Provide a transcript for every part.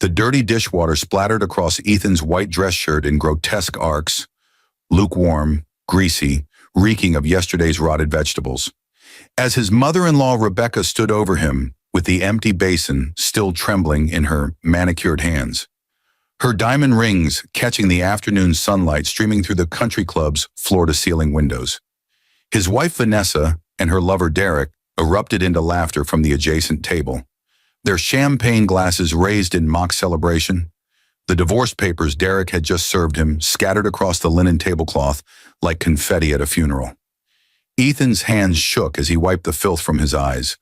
The dirty dishwater splattered across Ethan's white dress shirt in grotesque arcs, lukewarm, greasy, reeking of yesterday's rotted vegetables. As his mother-in-law Rebecca stood over him, with the empty basin still trembling in her manicured hands, her diamond rings catching the afternoon sunlight streaming through the country club's floor-to-ceiling windows. His wife Vanessa and her lover Derek erupted into laughter from the adjacent table, their champagne glasses raised in mock celebration. The divorce papers Derek had just served him scattered across the linen tablecloth like confetti at a funeral. Ethan's hands shook as he wiped the filth from his eyes,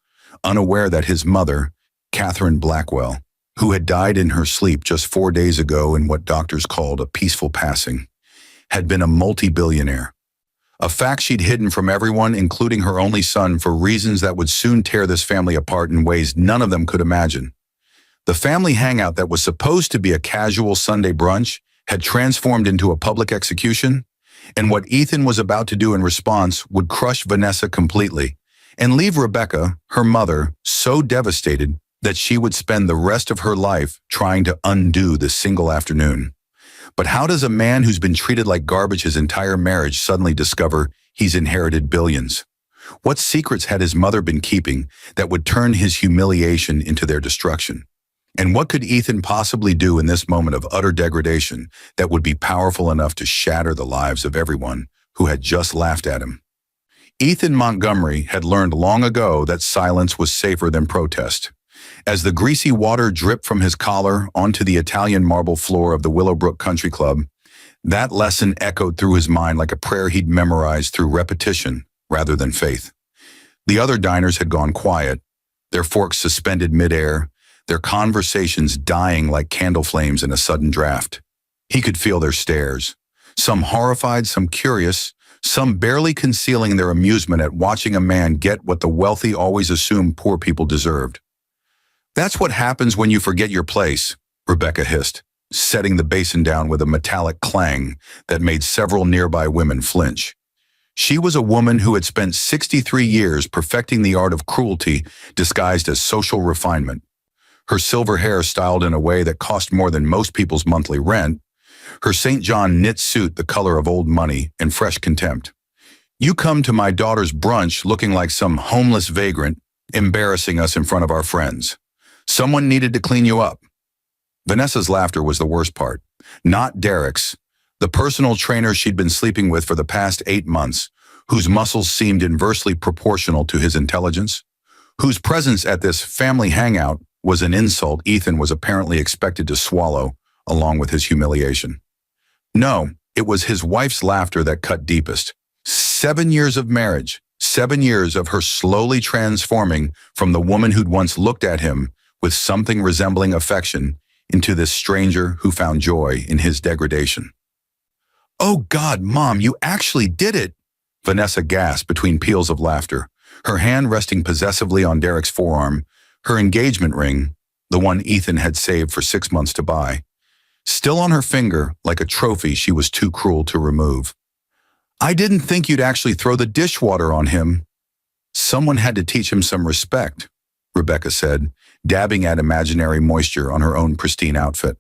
unaware that his mother, Catherine Blackwell, who had died in her sleep just 4 days ago in what doctors called a peaceful passing, had been a multi-billionaire. A fact she'd hidden from everyone, including her only son, for reasons that would soon tear this family apart in ways none of them could imagine. The family hangout that was supposed to be a casual Sunday brunch had transformed into a public execution, and what Ethan was about to do in response would crush Vanessa completely and leave Rebecca, her mother, so devastated that she would spend the rest of her life trying to undo this single afternoon. But how does a man who's been treated like garbage his entire marriage suddenly discover he's inherited billions? What secrets had his mother been keeping that would turn his humiliation into their destruction? And what could Ethan possibly do in this moment of utter degradation that would be powerful enough to shatter the lives of everyone who had just laughed at him? Ethan Montgomery had learned long ago that silence was safer than protest. As the greasy water dripped from his collar onto the Italian marble floor of the Willowbrook Country Club, that lesson echoed through his mind like a prayer he'd memorized through repetition rather than faith. The other diners had gone quiet, their forks suspended midair, their conversations dying like candle flames in a sudden draft. He could feel their stares, some horrified, some curious, some barely concealing their amusement at watching a man get what the wealthy always assumed poor people deserved. "That's what happens when you forget your place," Rebecca hissed, setting the basin down with a metallic clang that made several nearby women flinch. She was a woman who had spent 63 years perfecting the art of cruelty disguised as social refinement. Her silver hair styled in a way that cost more than most people's monthly rent, her St. John knit suit the color of old money and fresh contempt. "You come to my daughter's brunch looking like some homeless vagrant, embarrassing us in front of our friends. Someone needed to clean you up." Vanessa's laughter was the worst part, not Derek's, the personal trainer she'd been sleeping with for the past 8 months, whose muscles seemed inversely proportional to his intelligence, whose presence at this family hangout was an insult Ethan was apparently expected to swallow along with his humiliation. No, it was his wife's laughter that cut deepest. 7 years of marriage, 7 years of her slowly transforming from the woman who'd once looked at him with something resembling affection into this stranger who found joy in his degradation. "Oh God, Mom, you actually did it!" Vanessa gasped between peals of laughter, her hand resting possessively on Derek's forearm, her engagement ring, the one Ethan had saved for 6 months to buy, still on her finger like a trophy she was too cruel to remove. "I didn't think you'd actually throw the dishwater on him." "Someone had to teach him some respect," Rebecca said, dabbing at imaginary moisture on her own pristine outfit.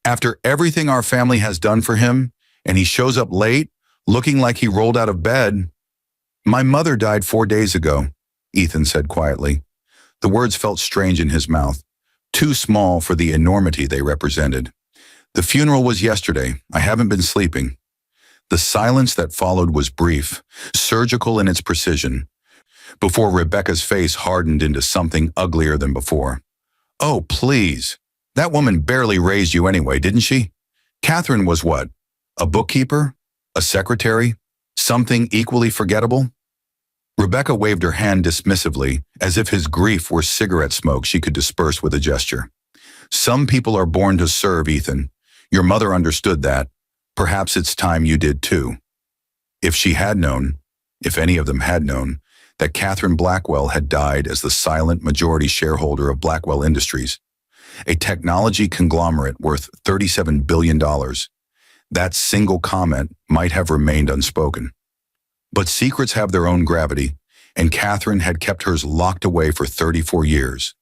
"After everything our family has done for him, and he shows up late, looking like he rolled out of bed." "My mother died 4 days ago," Ethan said quietly. The words felt strange in his mouth, too small for the enormity they represented. "The funeral was yesterday. I haven't been sleeping." The silence that followed was brief, surgical in its precision, before Rebecca's face hardened into something uglier than before. "Oh, please. That woman barely raised you anyway, didn't she? Catherine was what? A bookkeeper? A secretary? Something equally forgettable?" Rebecca waved her hand dismissively, as if his grief were cigarette smoke she could disperse with a gesture. "Some people are born to serve, Ethan. Your mother understood that. Perhaps it's time you did too." If she had known, if any of them had known, that Catherine Blackwell had died as the silent majority shareholder of Blackwell Industries, a technology conglomerate worth $37 billion, that single comment might have remained unspoken. But secrets have their own gravity, and Catherine had kept hers locked away for 34 years.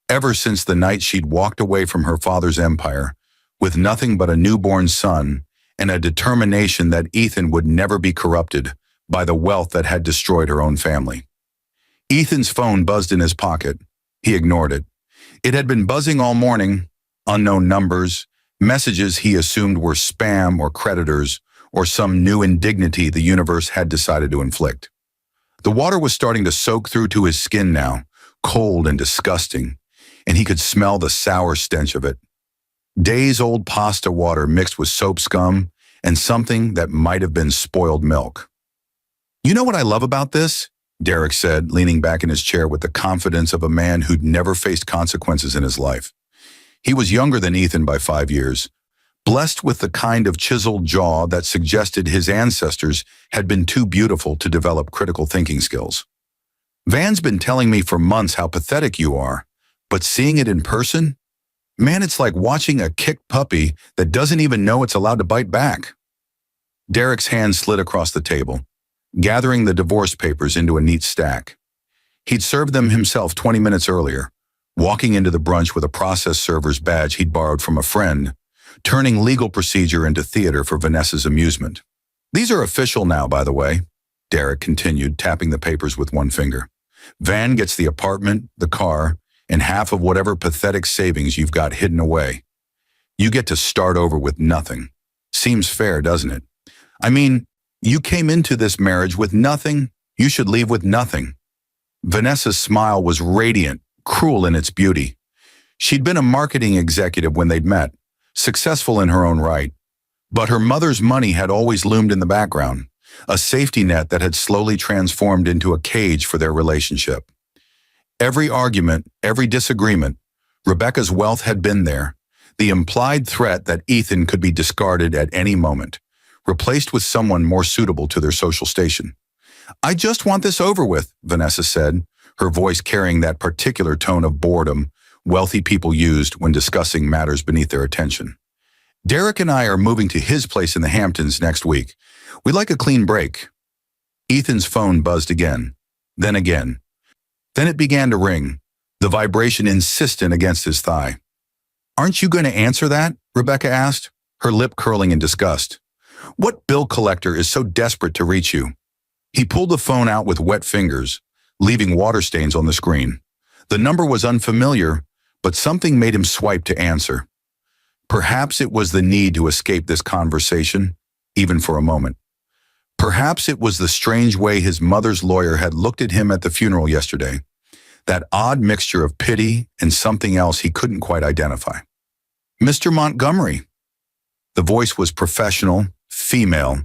Ever since the night she'd walked away from her father's empire, with nothing but a newborn son and a determination that Ethan would never be corrupted by the wealth that had destroyed her own family. Ethan's phone buzzed in his pocket. He ignored it. It had been buzzing all morning, unknown numbers, messages he assumed were spam or creditors or some new indignity the universe had decided to inflict. The water was starting to soak through to his skin now, cold and disgusting, and he could smell the sour stench of it. Days-old pasta water mixed with soap scum and something that might have been spoiled milk. "You know what I love about this?" Derek said, leaning back in his chair with the confidence of a man who'd never faced consequences in his life. He was younger than Ethan by 5 years, blessed with the kind of chiseled jaw that suggested his ancestors had been too beautiful to develop critical thinking skills. "Van's been telling me for months how pathetic you are, but seeing it in person? Man, it's like watching a kicked puppy that doesn't even know it's allowed to bite back." Derek's hand slid across the table, gathering the divorce papers into a neat stack. He'd served them himself 20 minutes earlier, walking into the brunch with a process server's badge he'd borrowed from a friend, turning legal procedure into theater for Vanessa's amusement. "These are official now, by the way," Derek continued, tapping the papers with one finger. "Van gets the apartment, the car, and half of whatever pathetic savings you've got hidden away. You get to start over with nothing. Seems fair, doesn't it? I mean, you came into this marriage with nothing. You should leave with nothing." Vanessa's smile was radiant, cruel in its beauty. She'd been a marketing executive when they'd met, successful in her own right. But her mother's money had always loomed in the background, a safety net that had slowly transformed into a cage for their relationship. Every argument, every disagreement, Rebecca's wealth had been there, the implied threat that Ethan could be discarded at any moment, replaced with someone more suitable to their social station. "I just want this over with," Vanessa said, her voice carrying that particular tone of boredom wealthy people used when discussing matters beneath their attention. "Derek and I are moving to his place in the Hamptons next week. We'd like a clean break." Ethan's phone buzzed again, then again. Then it began to ring, the vibration insistent against his thigh. "Aren't you going to answer that?" Rebecca asked, her lip curling in disgust. "What bill collector is so desperate to reach you?" He pulled the phone out with wet fingers, leaving water stains on the screen. The number was unfamiliar, but something made him swipe to answer. Perhaps it was the need to escape this conversation, even for a moment. Perhaps it was the strange way his mother's lawyer had looked at him at the funeral yesterday, that odd mixture of pity and something else he couldn't quite identify. "Mr. Montgomery." The voice was professional, female,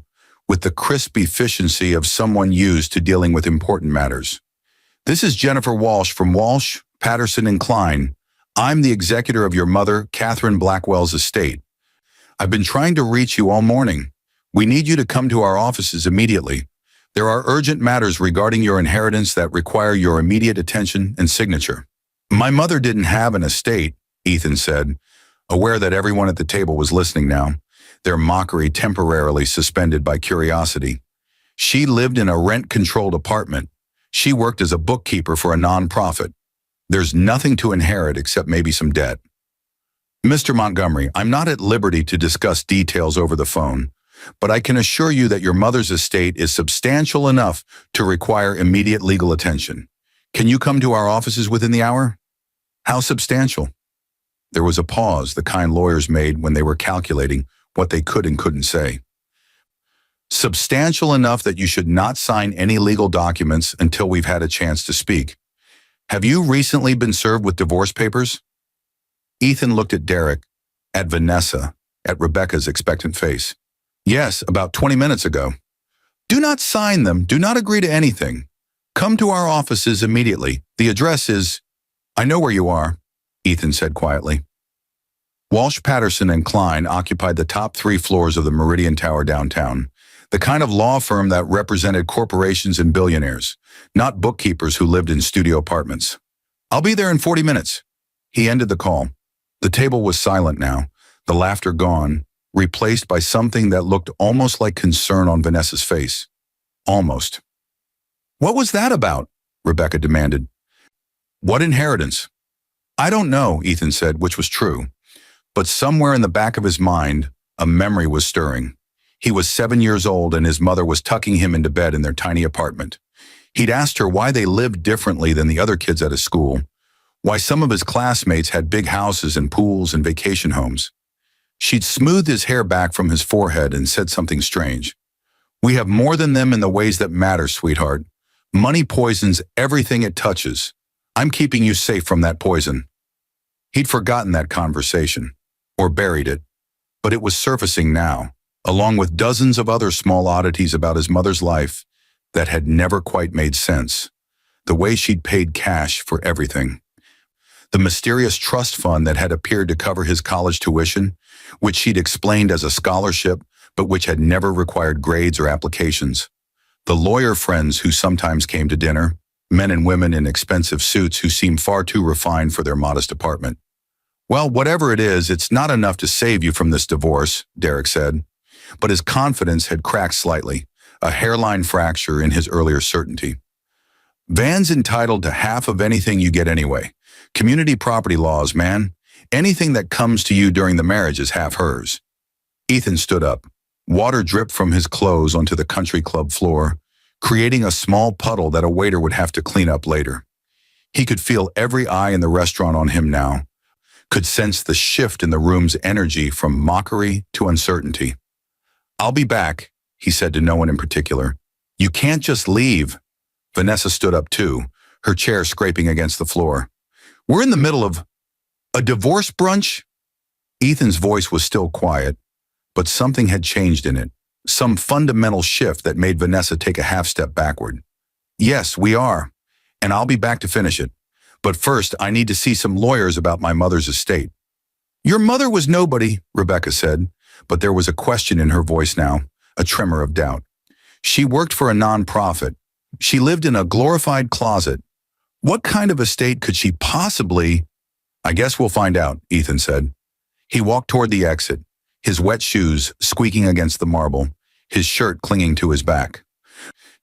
with the crisp efficiency of someone used to dealing with important matters. "This is Jennifer Walsh from Walsh, Patterson & Klein. I'm the executor of your mother, Catherine Blackwell's estate. I've been trying to reach you all morning. We need you to come to our offices immediately. There are urgent matters regarding your inheritance that require your immediate attention and signature." "My mother didn't have an estate," Ethan said, aware that everyone at the table was listening now, their mockery temporarily suspended by curiosity. "She lived in a rent-controlled apartment. She worked as a bookkeeper for a nonprofit. There's nothing to inherit except maybe some debt." "Mr. Montgomery, I'm not at liberty to discuss details over the phone, but I can assure you that your mother's estate is substantial enough to require immediate legal attention. Can you come to our offices within the hour?" "How substantial?" There was a pause the kind lawyers made when they were calculating what they could and couldn't say. "Substantial enough that you should not sign any legal documents until we've had a chance to speak. Have you recently been served with divorce papers?" Ethan looked at Derek, at Vanessa, at Rebecca's expectant face. "Yes, about 20 minutes ago." "Do not sign them. Do not agree to anything. Come to our offices immediately. The address is—" "I know where you are," Ethan said quietly. Walsh, Patterson & Klein occupied the top 3 floors of the Meridian Tower downtown, the kind of law firm that represented corporations and billionaires, not bookkeepers who lived in studio apartments. "I'll be there in 40 minutes. He ended the call. The table was silent now, the laughter gone, replaced by something that looked almost like concern on Vanessa's face. Almost. "What was that about?" Rebecca demanded. "What inheritance?" I don't know, Ethan said, which was true. But somewhere in the back of his mind, a memory was stirring. He was 7 years old and his mother was tucking him into bed in their tiny apartment. He'd asked her why they lived differently than the other kids at his school, why some of his classmates had big houses and pools and vacation homes. She'd smoothed his hair back from his forehead and said something strange. We have more than them in the ways that matter, sweetheart. Money poisons everything it touches. I'm keeping you safe from that poison. He'd forgotten that conversation, or buried it, but it was surfacing now, along with dozens of other small oddities about his mother's life that had never quite made sense. The way she'd paid cash for everything. The mysterious trust fund that had appeared to cover his college tuition, which she'd explained as a scholarship, but which had never required grades or applications. The lawyer friends who sometimes came to dinner, men and women in expensive suits who seemed far too refined for their modest apartment. Well, whatever it is, it's not enough to save you from this divorce, Derek said. But his confidence had cracked slightly, a hairline fracture in his earlier certainty. Van's entitled to half of anything you get anyway. Community property laws, man. Anything that comes to you during the marriage is half hers. Ethan stood up. Water dripped from his clothes onto the country club floor, creating a small puddle that a waiter would have to clean up later. He could feel every eye in the restaurant on him now, could sense the shift in the room's energy from mockery to uncertainty. I'll be back, he said to no one in particular. You can't just leave. Vanessa stood up too, her chair scraping against the floor. We're in the middle of a divorce brunch? Ethan's voice was still quiet, but something had changed in it, some fundamental shift that made Vanessa take a half step backward. Yes, we are, and I'll be back to finish it. But first, I need to see some lawyers about my mother's estate. Your mother was nobody, Rebecca said, but there was a question in her voice now, a tremor of doubt. She worked for a nonprofit. She lived in a glorified closet. What kind of estate could she possibly... I guess we'll find out, Ethan said. He walked toward the exit, his wet shoes squeaking against the marble, his shirt clinging to his back.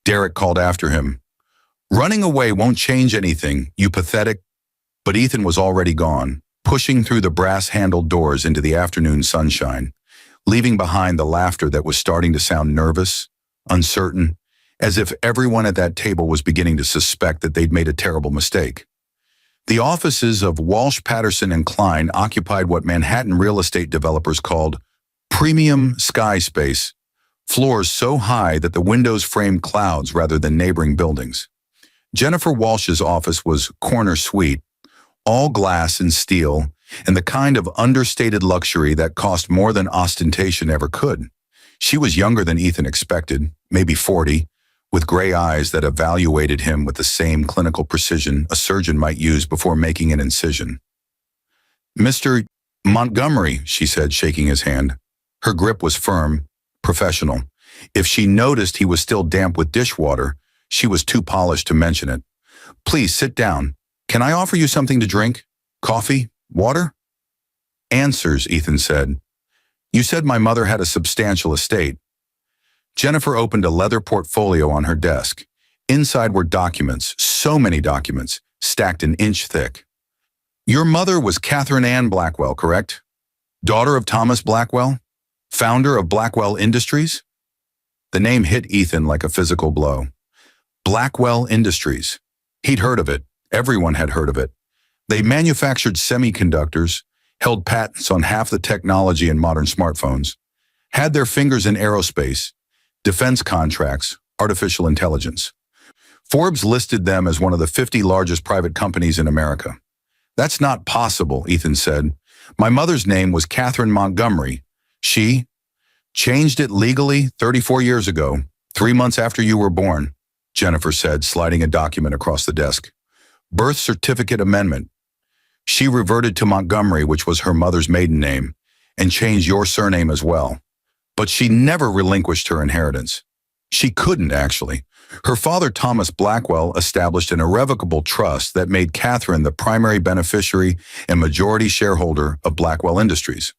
Derek called after him. Running away won't change anything, you pathetic... But Ethan was already gone, pushing through the brass-handled doors into the afternoon sunshine, leaving behind the laughter that was starting to sound nervous, uncertain, as if everyone at that table was beginning to suspect that they'd made a terrible mistake. The offices of Walsh, Patterson, and Klein occupied what Manhattan real estate developers called premium sky space, floors so high that the windows framed clouds rather than neighboring buildings. Jennifer Walsh's office was corner suite, all glass and steel, and the kind of understated luxury that cost more than ostentation ever could. She was younger than Ethan expected, maybe 40, with gray eyes that evaluated him with the same clinical precision a surgeon might use before making an incision. Mr. Montgomery, she said, shaking his hand. Her grip was firm, professional. If she noticed he was still damp with dishwater, she was too polished to mention it. Please sit down. Can I offer you something to drink? Coffee? Water? Answers, Ethan said. You said my mother had a substantial estate. Jennifer opened a leather portfolio on her desk. Inside were documents, so many documents, stacked an inch thick. Your mother was Catherine Ann Blackwell, correct? Daughter of Thomas Blackwell? Founder of Blackwell Industries? The name hit Ethan like a physical blow. Blackwell Industries. He'd heard of it. Everyone had heard of it. They manufactured semiconductors, held patents on half the technology in modern smartphones, had their fingers in aerospace, defense contracts, artificial intelligence. Forbes listed them as one of the 50 largest private companies in America. That's not possible, Ethan said. My mother's name was Catherine Montgomery. She changed it legally 34 years ago, 3 months after you were born, Jennifer said, sliding a document across the desk. Birth certificate amendment. She reverted to Montgomery, which was her mother's maiden name, and changed your surname as well. But she never relinquished her inheritance. She couldn't, actually. Her father, Thomas Blackwell, established an irrevocable trust that made Catherine the primary beneficiary and majority shareholder of Blackwell Industries.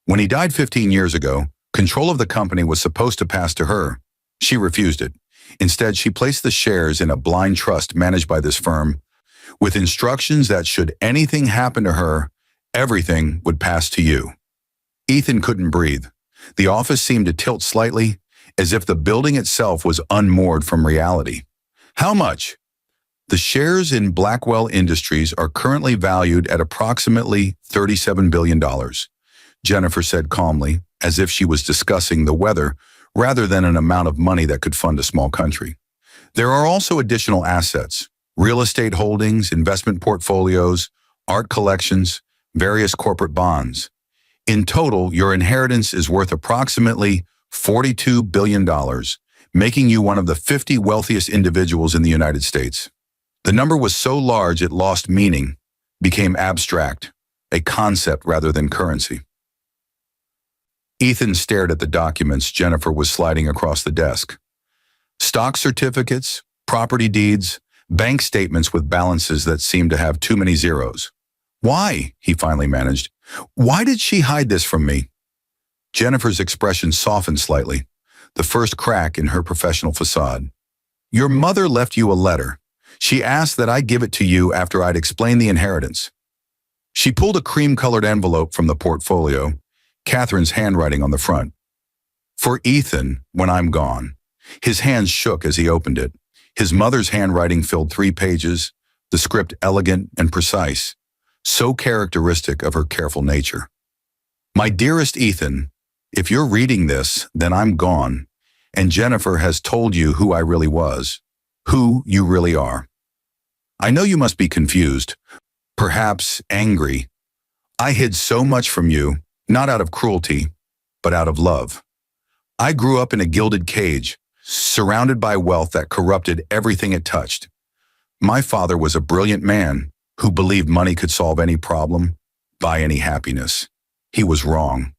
When he died 15 years ago, control of the company was supposed to pass to her. She refused it. Instead, she placed the shares in a blind trust managed by this firm, with instructions that should anything happen to her, everything would pass to you. Ethan couldn't breathe. The office seemed to tilt slightly, as if the building itself was unmoored from reality. How much? The shares in Blackwell Industries are currently valued at approximately $37 billion, Jennifer said calmly, as if she was discussing the weather rather than an amount of money that could fund a small country. There are also additional assets, real estate holdings, investment portfolios, art collections, various corporate bonds. In total, your inheritance is worth approximately $42 billion, making you one of the 50 wealthiest individuals in the United States. The number was so large it lost meaning, became abstract, a concept rather than currency. Ethan stared at the documents Jennifer was sliding across the desk. Stock certificates, property deeds, bank statements with balances that seemed to have too many zeros. Why? He finally managed. Why did she hide this from me? Jennifer's expression softened slightly, the first crack in her professional facade. Your mother left you a letter. She asked that I give it to you after I'd explained the inheritance. She pulled a cream-colored envelope from the portfolio, Catherine's handwriting on the front. For Ethan, when I'm gone. His hands shook as he opened it. His mother's handwriting filled 3 pages, the script elegant and precise, so characteristic of her careful nature. My dearest Ethan, if you're reading this, then I'm gone, and Jennifer has told you who I really was, who you really are. I know you must be confused, perhaps angry. I hid so much from you, not out of cruelty, but out of love. I grew up in a gilded cage, surrounded by wealth that corrupted everything it touched. My father was a brilliant man who believed money could solve any problem, buy any happiness. He was wrong.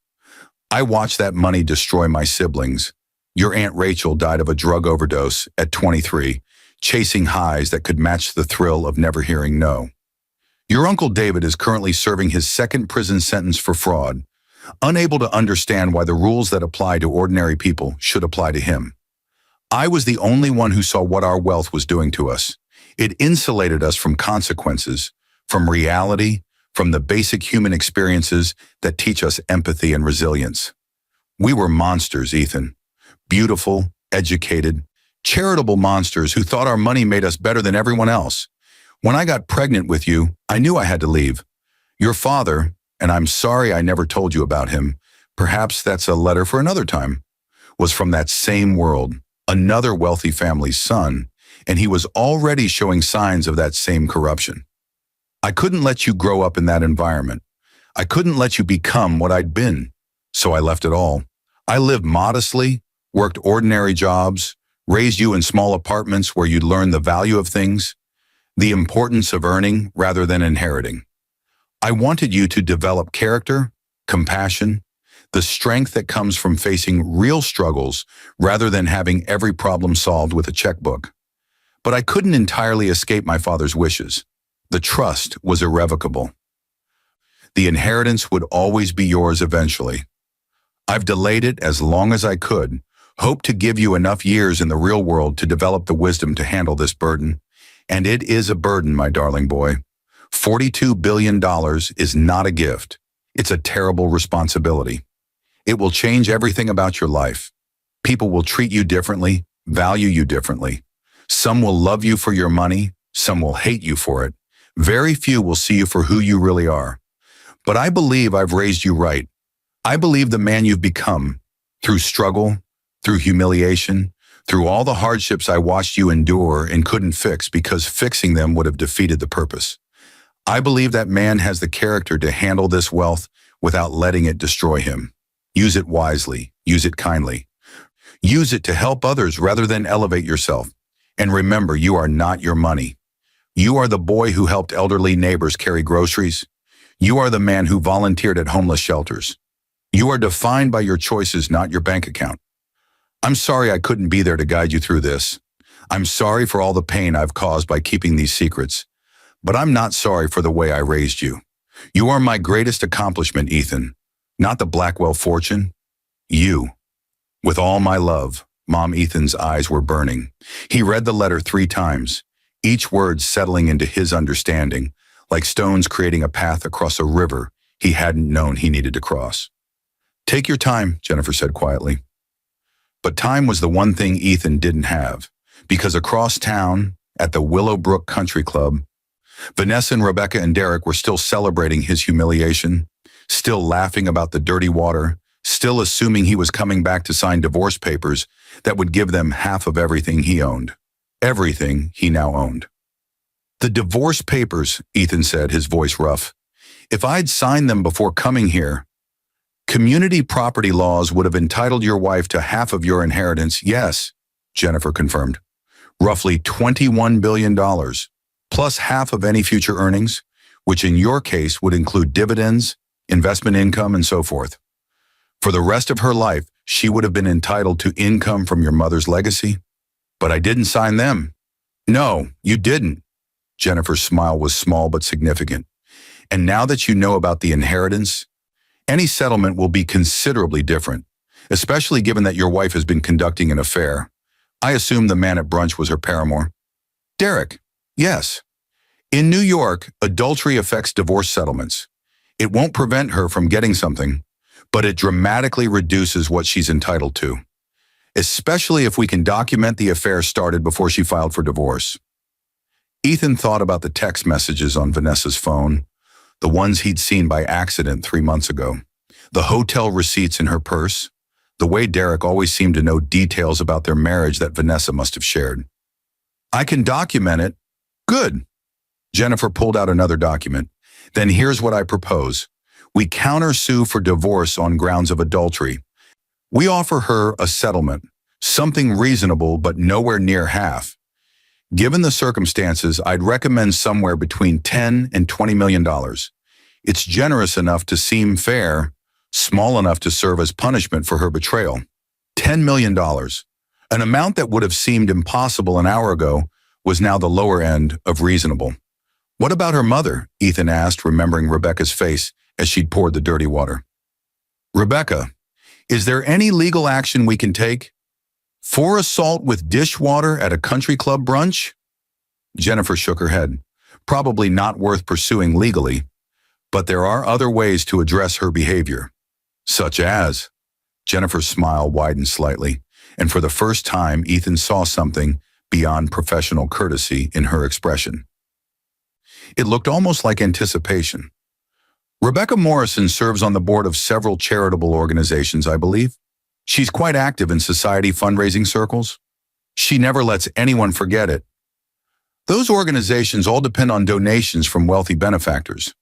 I watched that money destroy my siblings. Your Aunt Rachel died of a drug overdose at 23, chasing highs that could match the thrill of never hearing no. Your Uncle David is currently serving his 2nd prison sentence for fraud, unable to understand why the rules that apply to ordinary people should apply to him. I was the only one who saw what our wealth was doing to us. It insulated us from consequences, from reality, from the basic human experiences that teach us empathy and resilience. We were monsters, Ethan. Beautiful, educated, charitable monsters who thought our money made us better than everyone else. When I got pregnant with you, I knew I had to leave. Your father, and I'm sorry I never told you about him, perhaps that's a letter for another time, was from that same world, another wealthy family's son, and he was already showing signs of that same corruption. I couldn't let you grow up in that environment. I couldn't let you become what I'd been, so I left it all. I lived modestly, worked ordinary jobs, raised you in small apartments where you'd learn the value of things, the importance of earning rather than inheriting. I wanted you to develop character, compassion, the strength that comes from facing real struggles rather than having every problem solved with a checkbook. But I couldn't entirely escape my father's wishes. The trust was irrevocable. The inheritance would always be yours eventually. I've delayed it as long as I could, hoped to give you enough years in the real world to develop the wisdom to handle this burden. And it is a burden, my darling boy. $42 billion is not a gift. It's a terrible responsibility. It will change everything about your life. People will treat you differently, value you differently. Some will love you for your money, some will hate you for it. Very few will see you for who you really are. But I believe I've raised you right. I believe the man you've become, through struggle, through humiliation, through all the hardships I watched you endure and couldn't fix because fixing them would have defeated the purpose. I believe that man has the character to handle this wealth without letting it destroy him. Use it wisely, use it kindly. Use it to help others rather than elevate yourself. And remember, you are not your money. You are the boy who helped elderly neighbors carry groceries. You are the man who volunteered at homeless shelters. You are defined by your choices, not your bank account. I'm sorry I couldn't be there to guide you through this. I'm sorry for all the pain I've caused by keeping these secrets. But I'm not sorry for the way I raised you. You are my greatest accomplishment, Ethan. Not the Blackwell fortune. You. With all my love, Mom Ethan's eyes were burning. He read the letter 3 times. each word settling into his understanding, like stones creating a path across a river he hadn't known he needed to cross. "Take your time," Jennifer said quietly. But time was the one thing Ethan didn't have, because across town, at the Willowbrook Country Club, Vanessa and Rebecca and Derek were still celebrating his humiliation, still laughing about the dirty water, still assuming he was coming back to sign divorce papers that would give them half of everything he owned. Everything he now owned. "The divorce papers," Ethan said, his voice rough. "If I'd signed them before coming here, community property laws would have entitled your wife to half of your inheritance." "Yes," Jennifer confirmed. "Roughly $21 billion, plus half of any future earnings, which in your case would include dividends, investment income, and so forth. For the rest of her life, she would have been entitled to income from your mother's legacy. But I didn't sign them." "No, you didn't." Jennifer's smile was small but significant. "And now that you know about the inheritance, any settlement will be considerably different, especially given that your wife has been conducting an affair. I assume the man at brunch was her paramour." "Derek." "Yes. In New York, adultery affects divorce settlements. It won't prevent her from getting something, but it dramatically reduces what she's entitled to, especially if we can document the affair started before she filed for divorce." Ethan thought about the text messages on Vanessa's phone, the ones he'd seen by accident 3 months ago, the hotel receipts in her purse, the way Derek always seemed to know details about their marriage that Vanessa must have shared. "I can document it." "Good." Jennifer pulled out another document. "Then here's what I propose. We countersue for divorce on grounds of adultery. We offer her a settlement, something reasonable but nowhere near half. Given the circumstances, I'd recommend somewhere between $10 and $20 million. It's generous enough to seem fair, small enough to serve as punishment for her betrayal. $10 million, an amount that would have seemed impossible an hour ago, was now the lower end of reasonable." "What about her mother?" Ethan asked, remembering Rebecca's face as she'd poured the dirty water. "Rebecca, is there any legal action we can take? For assault with dishwater at a country club brunch?" Jennifer shook her head. "Probably not worth pursuing legally, but there are other ways to address her behavior." "Such as?" Jennifer's smile widened slightly, and for the first time, Ethan saw something beyond professional courtesy in her expression. It looked almost like anticipation. "Rebecca Morrison serves on the board of several charitable organizations, I believe. She's quite active in society fundraising circles. She never lets anyone forget it. Those organizations all depend on donations from wealthy benefactors,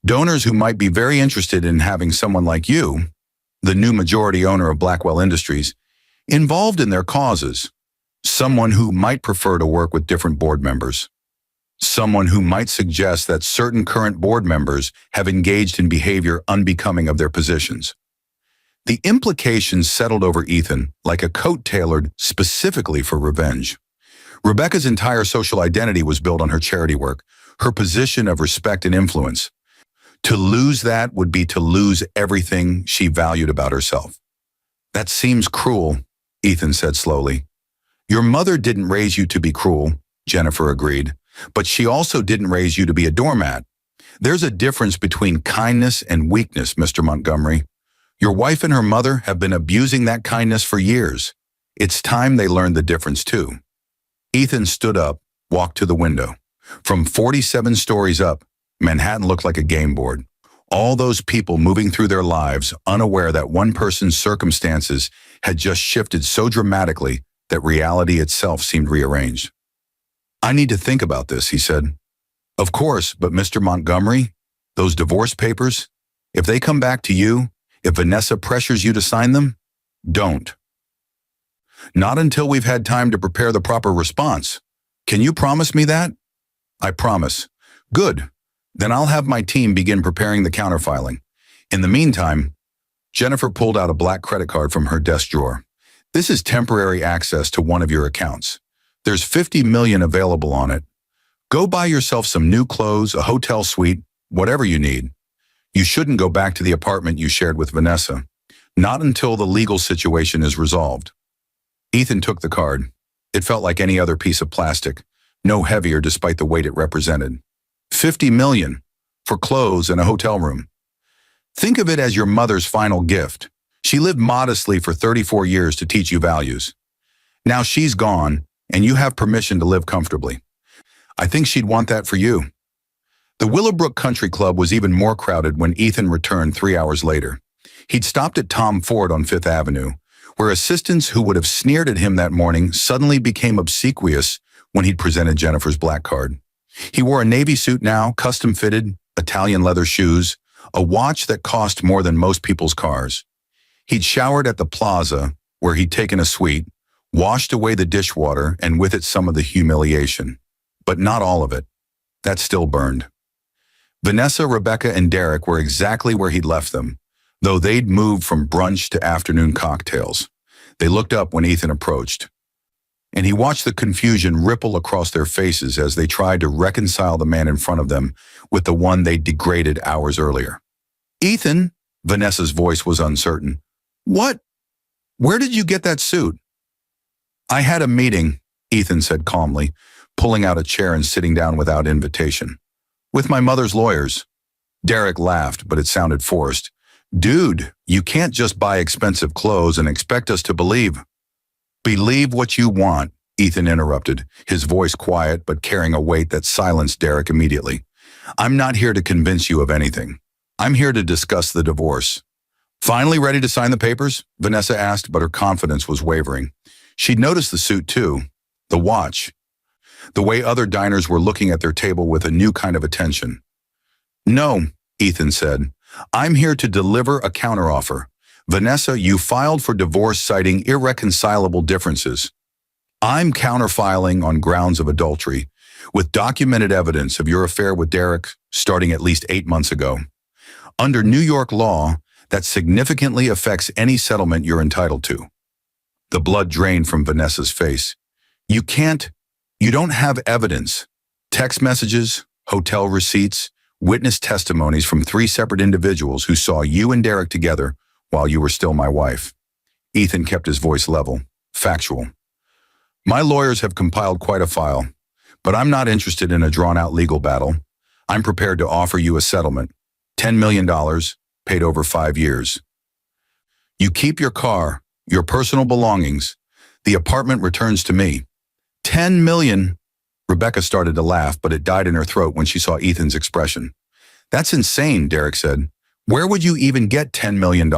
donors who might be very interested in having someone like you, the new majority owner of Blackwell Industries, involved in their causes, someone who might prefer to work with different board members. Someone who might suggest that certain current board members have engaged in behavior unbecoming of their positions." The implications settled over Ethan like a coat tailored specifically for revenge. Rebecca's entire social identity was built on her charity work, her position of respect and influence. To lose that would be to lose everything she valued about herself. "That seems cruel," Ethan said slowly. "Your mother didn't raise you to be cruel," Jennifer agreed, "but she also didn't raise you to be a doormat. There's a difference between kindness and weakness, Mr. Montgomery. Your wife and her mother have been abusing that kindness for years. It's time they learned the difference too." Ethan stood up, walked to the window. From 47 stories up, Manhattan looked like a game board. All those people moving through their lives, unaware that one person's circumstances had just shifted so dramatically that reality itself seemed rearranged. "I need to think about this," he said. "Of course, but Mr. Montgomery, those divorce papers, if they come back to you, if Vanessa pressures you to sign them, don't. Not until we've had time to prepare the proper response. Can you promise me that?" "I promise." "Good. Then I'll have my team begin preparing the counterfiling. In the meantime," Jennifer pulled out a black credit card from her desk drawer. "This is temporary access to one of your accounts. There's $50 million available on it. Go buy yourself some new clothes, a hotel suite, whatever you need. You shouldn't go back to the apartment you shared with Vanessa. Not until the legal situation is resolved." Ethan took the card. It felt like any other piece of plastic. no heavier despite the weight it represented. 50 million for clothes and a hotel room. Think of it as your mother's final gift. She lived modestly for 34 years to teach you values. Now she's gone, and you have permission to live comfortably. I think she'd want that for you. The Willowbrook Country Club was even more crowded when Ethan returned 3 hours later. He'd stopped at Tom Ford on Fifth Avenue, where assistants who would have sneered at him that morning suddenly became obsequious when he'd presented Jennifer's black card. He wore a navy suit now, custom-fitted, Italian leather shoes, a watch that cost more than most people's cars. He'd showered at the plaza, where he'd taken a suite, washed away the dishwater, and with it some of the humiliation. But not all of it. That still burned. Vanessa, Rebecca, and Derek were exactly where he'd left them, though they'd moved from brunch to afternoon cocktails. They looked up when Ethan approached, and he watched the confusion ripple across their faces as they tried to reconcile the man in front of them with the one they'd degraded hours earlier. "Ethan," Vanessa's voice was uncertain. "What? Where did you get that suit?" "I had a meeting," Ethan said calmly, pulling out a chair and sitting down without invitation. "With my mother's lawyers." Derek laughed, but it sounded forced. "Dude, you can't just buy expensive clothes and expect us to believe." "Believe what you want," Ethan interrupted, his voice quiet but carrying a weight that silenced Derek immediately. "I'm not here to convince you of anything. I'm here to discuss the divorce." "Finally ready to sign the papers?" Vanessa asked, but her confidence was wavering. She'd noticed the suit too, the watch, the way other diners were looking at their table with a new kind of attention. "No," Ethan said. "I'm here to deliver a counteroffer. Vanessa, you filed for divorce citing irreconcilable differences. I'm counterfiling on grounds of adultery, with documented evidence of your affair with Derek starting at least 8 months ago. Under New York law, that significantly affects any settlement you're entitled to." The blood drained from Vanessa's face. You don't have evidence. Text messages, hotel receipts, witness testimonies from 3 separate individuals who saw you and Derek together while you were still my wife." Ethan kept his voice level, factual. "My lawyers have compiled quite a file, but I'm not interested in a drawn-out legal battle. I'm prepared to offer you a settlement. $10 million, paid over 5 years. You keep your car, your personal belongings. The apartment returns to me. 10 million. Rebecca started to laugh, but it died in her throat when she saw Ethan's expression. "That's insane," Derek said. "Where would you even get $10 million?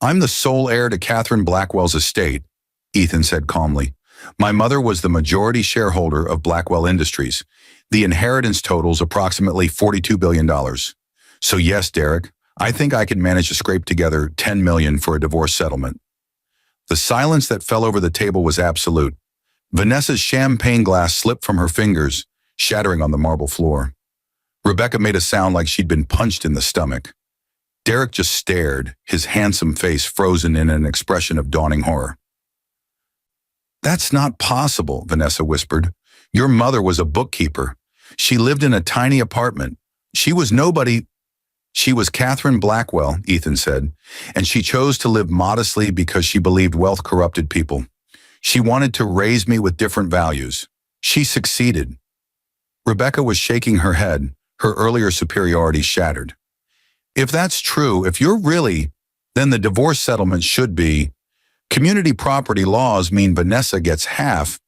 I'm the sole heir to Catherine Blackwell's estate," Ethan said calmly. "My mother was the majority shareholder of Blackwell Industries. The inheritance totals approximately $42 billion. So yes, Derek, I think I could manage to scrape together $10 million for a divorce settlement." The silence that fell over the table was absolute. Vanessa's champagne glass slipped from her fingers, shattering on the marble floor. Rebecca made a sound like she'd been punched in the stomach. Derek just stared, his handsome face frozen in an expression of dawning horror. "That's not possible," Vanessa whispered. "Your mother was a bookkeeper. She lived in a tiny apartment. She was nobody." "She was Catherine Blackwell," Ethan said, "and she chose to live modestly because she believed wealth corrupted people. She wanted to raise me with different values. She succeeded." Rebecca was shaking her head, her earlier superiority shattered. "If that's true, then the divorce settlement should be, community property laws mean Vanessa gets half."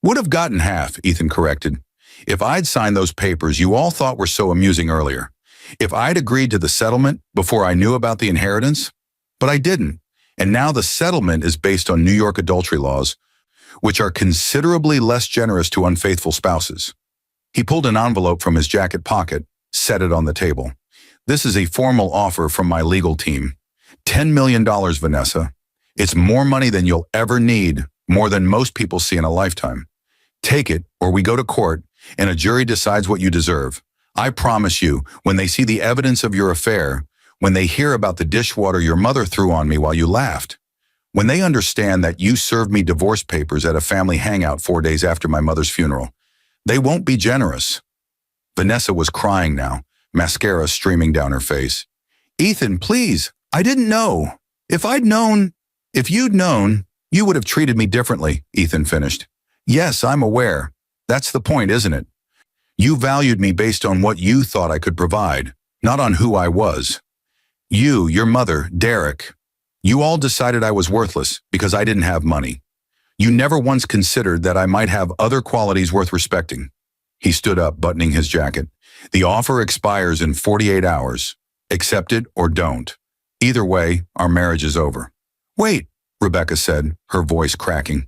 "Would have gotten half," Ethan corrected. "If I'd signed those papers you all thought were so amusing earlier. If I'd agreed to the settlement before I knew about the inheritance. But I didn't. And now the settlement is based on New York adultery laws, which are considerably less generous to unfaithful spouses." He pulled an envelope from his jacket pocket, set it on the table. "This is a formal offer from my legal team. $10 million, Vanessa. It's more money than you'll ever need, more than most people see in a lifetime. Take it, or we go to court, and a jury decides what you deserve. I promise you, when they see the evidence of your affair, when they hear about the dishwater your mother threw on me while you laughed, when they understand that you served me divorce papers at a family hangout 4 days after my mother's funeral, they won't be generous." Vanessa was crying now, mascara streaming down her face. "Ethan, please, I didn't know. If you'd known, you would have treated me differently," Ethan finished. Yes, I'm aware. That's the point, isn't it? You valued me based on what you thought I could provide, not on who I was. You, your mother, Derek. You all decided I was worthless because I didn't have money. You never once considered that I might have other qualities worth respecting. He stood up, buttoning his jacket. The offer expires in 48 hours. Accept it or don't. Either way, our marriage is over. Wait, Rebecca said, her voice cracking.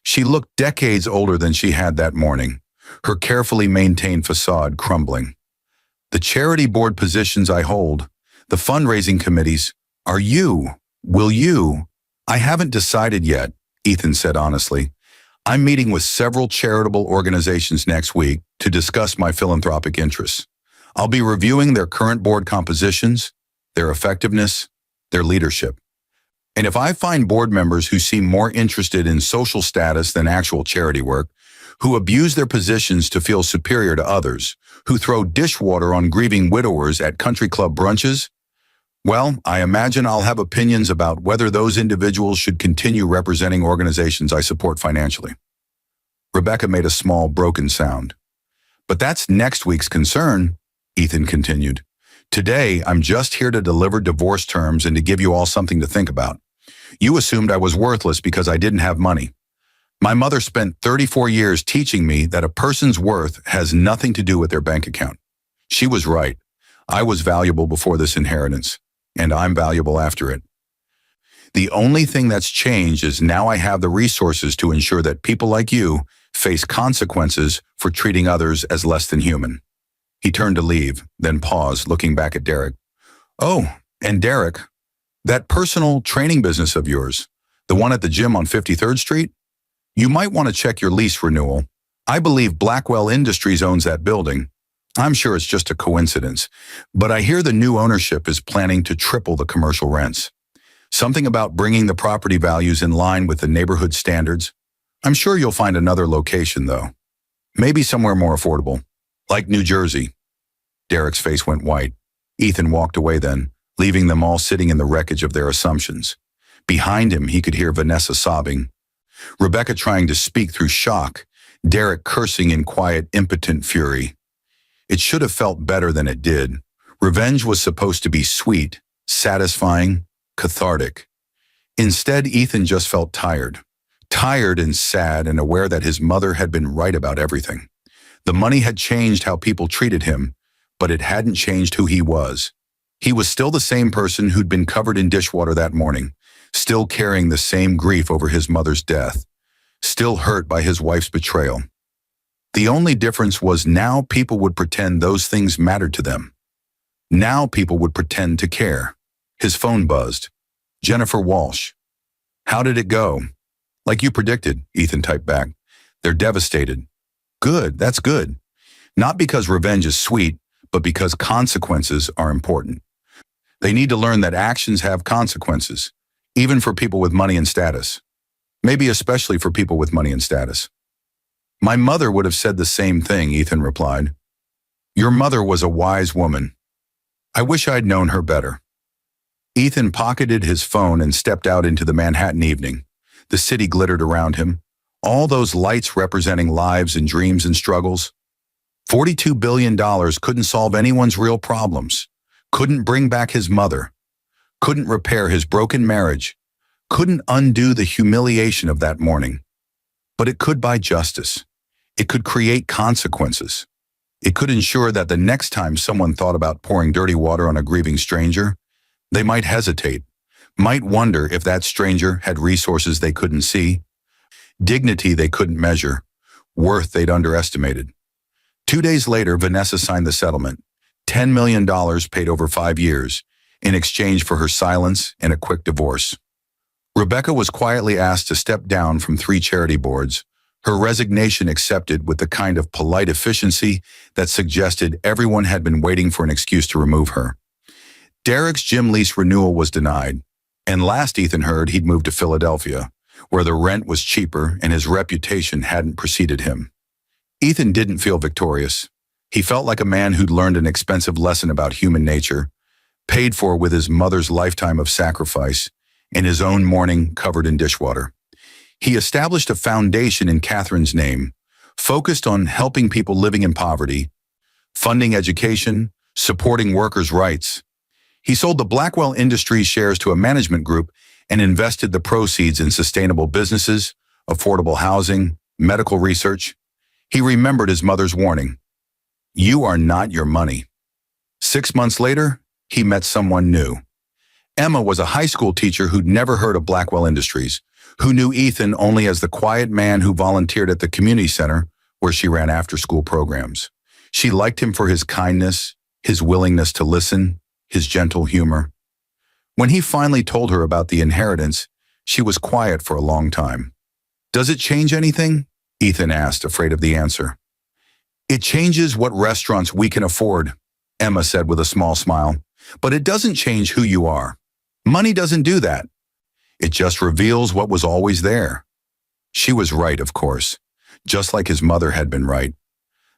She looked decades older than she had that morning, her carefully maintained facade crumbling. The charity board positions I hold, the fundraising committees, are you? Will you? I haven't decided yet, Ethan said honestly. I'm meeting with several charitable organizations next week to discuss my philanthropic interests. I'll be reviewing their current board compositions, their effectiveness, their leadership. And if I find board members who seem more interested in social status than actual charity work, who abuse their positions to feel superior to others, who throw dishwater on grieving widowers at country club brunches, well, I imagine I'll have opinions about whether those individuals should continue representing organizations I support financially. Rebecca made a small, broken sound. But that's next week's concern, Ethan continued. Today, I'm just here to deliver divorce terms and to give you all something to think about. You assumed I was worthless because I didn't have money. My mother spent 34 years teaching me that a person's worth has nothing to do with their bank account. She was right. I was valuable before this inheritance, and I'm valuable after it. The only thing that's changed is now I have the resources to ensure that people like you face consequences for treating others as less than human. He turned to leave, then paused, looking back at Derek. Oh, and Derek, that personal training business of yours, the one at the gym on 53rd Street? You might want to check your lease renewal. I believe Blackwell Industries owns that building. I'm sure it's just a coincidence, but I hear the new ownership is planning to triple the commercial rents. Something about bringing the property values in line with the neighborhood standards. I'm sure you'll find another location, though. Maybe somewhere more affordable, like New Jersey. Derek's face went white. Ethan walked away then, leaving them all sitting in the wreckage of their assumptions. Behind him, he could hear Vanessa sobbing, Rebecca trying to speak through shock, Derek cursing in quiet, impotent fury. It should have felt better than it did. Revenge was supposed to be sweet, satisfying, cathartic. Instead, Ethan just felt tired. Tired and sad and aware that his mother had been right about everything. The money had changed how people treated him, but it hadn't changed who he was. He was still the same person who'd been covered in dishwater that morning, still carrying the same grief over his mother's death, still hurt by his wife's betrayal. The only difference was now people would pretend those things mattered to them. Now people would pretend to care. His phone buzzed. Jennifer Walsh. How did it go? Like you predicted, Ethan typed back. They're devastated. Good, that's good. Not because revenge is sweet, but because consequences are important. They need to learn that actions have consequences, even for people with money and status. Maybe especially for people with money and status. My mother would have said the same thing, Ethan replied. Your mother was a wise woman. I wish I'd known her better. Ethan pocketed his phone and stepped out into the Manhattan evening. The city glittered around him, all those lights representing lives and dreams and struggles. $42 billion couldn't solve anyone's real problems, couldn't bring back his mother, couldn't repair his broken marriage, couldn't undo the humiliation of that morning. But it could buy justice. It could create consequences. It could ensure that the next time someone thought about pouring dirty water on a grieving stranger, they might hesitate, might wonder if that stranger had resources they couldn't see, dignity they couldn't measure, worth they'd underestimated. 2 days later, Vanessa signed the settlement, $10 million paid over 5 years, in exchange for her silence and a quick divorce. Rebecca was quietly asked to step down from 3 charity boards, her resignation accepted with the kind of polite efficiency that suggested everyone had been waiting for an excuse to remove her. Derek's gym lease renewal was denied, and last Ethan heard he'd moved to Philadelphia, where the rent was cheaper and his reputation hadn't preceded him. Ethan didn't feel victorious. He felt like a man who'd learned an expensive lesson about human nature, paid for with his mother's lifetime of sacrifice, and his own mourning covered in dishwater. He established a foundation in Catherine's name, focused on helping people living in poverty, funding education, supporting workers' rights. He sold the Blackwell Industries shares to a management group and invested the proceeds in sustainable businesses, affordable housing, medical research. He remembered his mother's warning. You are not your money. 6 months later, he met someone new. Emma was a high school teacher who'd never heard of Blackwell Industries, who knew Ethan only as the quiet man who volunteered at the community center where she ran after-school programs. She liked him for his kindness, his willingness to listen, his gentle humor. When he finally told her about the inheritance, she was quiet for a long time. Does it change anything? Ethan asked, afraid of the answer. It changes what restaurants we can afford, Emma said with a small smile. But it doesn't change who you are. Money doesn't do that. It just reveals what was always there. She was right, of course, just like his mother had been right.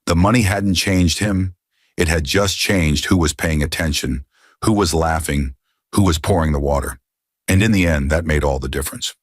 The money hadn't changed him. It had just changed who was paying attention, who was laughing, who was pouring the water. And in the end, that made all the difference.